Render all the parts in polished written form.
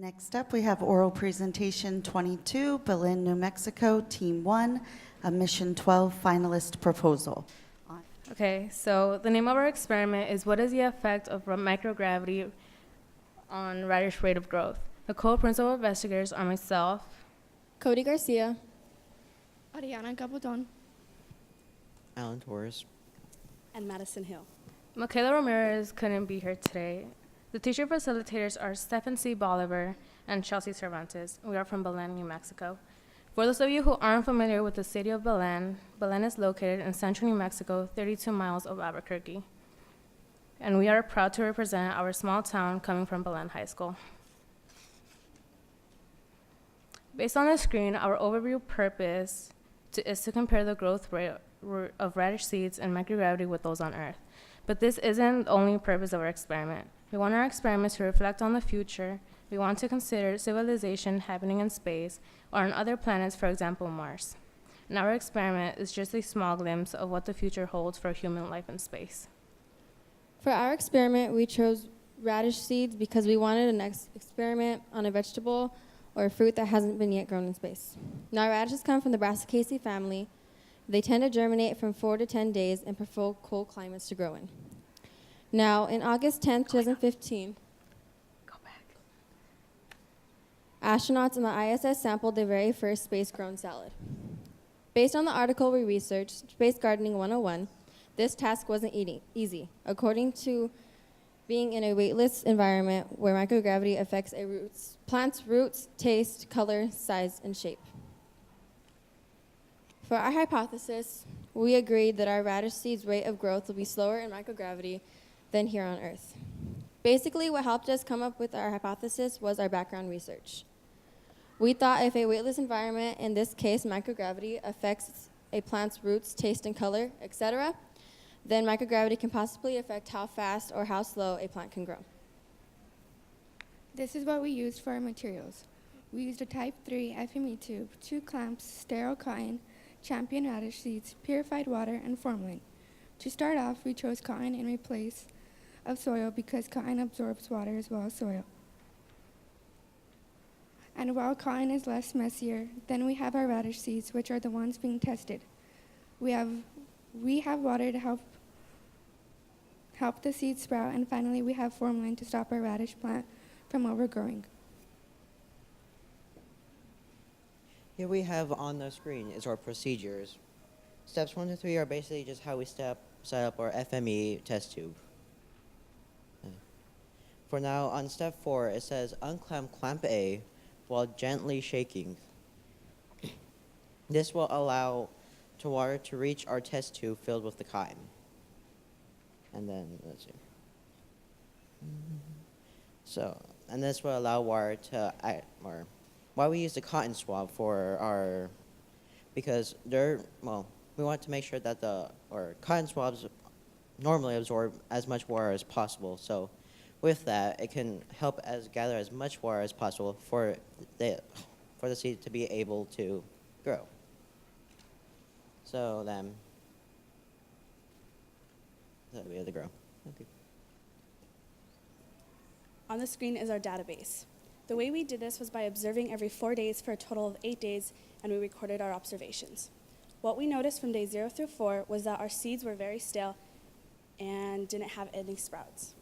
Next up, we have oral presentation 22, Belen, New Mexico, Team 1, a Mission 12 finalist proposal. Okay, so the name of our experiment is what is the effect of microgravity on radish rate of growth? The co-principal investigators are myself, Cody Garcia, Ariana Gabaldon, Alan Torres. and Madison Hill. Michaela Ramirez couldn't be here today. The teacher facilitators are Stephen C. Bolivar and Chelsea Cervantes. We are from Belen, New Mexico. For those of you who aren't familiar with the city of Belen, Belen is located in central New Mexico, 32 miles of Albuquerque. And we are proud to represent our small town coming from Belen High School. Based on the screen, our overview purpose is to compare the growth rate of radish seeds in microgravity with those on Earth. But this isn't the only purpose of our experiment. We want our experiment to reflect on the future. We want to consider civilization happening in space or on other planets, for example, Mars. And our experiment is just a small glimpse of what the future holds for human life in space. For our experiment, we chose radish seeds because we wanted an experiment on a vegetable or a fruit that hasn't been yet grown in space. Now, radishes come from the Brassicaceae family. They tend to germinate from 4 to 10 days and prefer cold climates to grow in. Now, in August 10, 2015, astronauts in the ISS sampled their very first space-grown salad. Based on the article we researched, Space Gardening 101, this task wasn't easy, according to being in a weightless environment where microgravity affects a plant's roots, taste, color, size, and shape. For our hypothesis, we agreed that our radish seed's rate of growth will be slower in microgravity than here on Earth. Basically, what helped us come up with our hypothesis was our background research. We thought if a weightless environment, in this case microgravity, affects a plant's roots, taste, and color, etc., then microgravity can possibly affect how fast or how slow a plant can grow. This is what we used for our materials. We used a type 3 FME tube, 2 clamps, sterile cotton, champion radish seeds, purified water, and formalin. To start off, we chose cotton in place of soil because cotton absorbs water as well as soil. And while cotton is less messier, then we have our radish seeds, which are the ones being tested. We have water to help the seeds sprout, and finally we have formalin to stop our radish plant from overgrowing. Here we have on the screen is our procedures. Steps 1 to 3 are basically just how we set up our FME test tube. For now, on step 4, it says unclamp clamp A while gently shaking. This will allow water to reach our test tube filled with the cotton. And then, let's see. And this will allow water to why we use the cotton swab because we want to make sure that cotton swabs normally absorb as much water as possible. So with that, it can help gather as much water as possible for the seed to be able to grow. So then, that'll be able to grow. Okay. On the screen is our database. The way we did this was by observing every 4 days for a total of 8 days, and we recorded our observations. What we noticed from day 0 through 4 was that our seeds were very stale and didn't have any sprouts.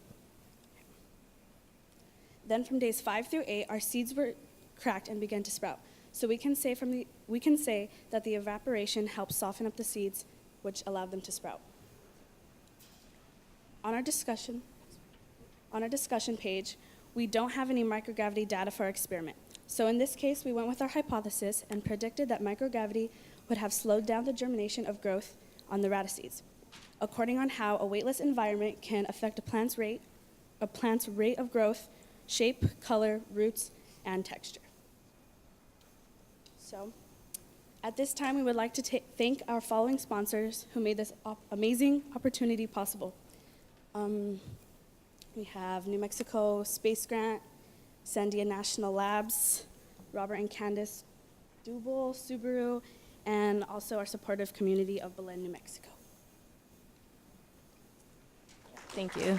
Then from days 5 through 8, our seeds were cracked and began to sprout. So we can say that the evaporation helped soften up the seeds, which allowed them to sprout. On our discussion page, we don't have any microgravity data for our experiment. So in this case, we went with our hypothesis and predicted that microgravity would have slowed down the germination of growth on the radish seeds, according on how a weightless environment can affect a plant's rate of growth, shape, color, roots, and texture. So, at this time, we would like to thank our following sponsors who made this amazing opportunity possible. We have New Mexico Space Grant, Sandia National Labs, Robert and Candace Dubel, Subaru, and also our supportive community of Belen, New Mexico. Thank you.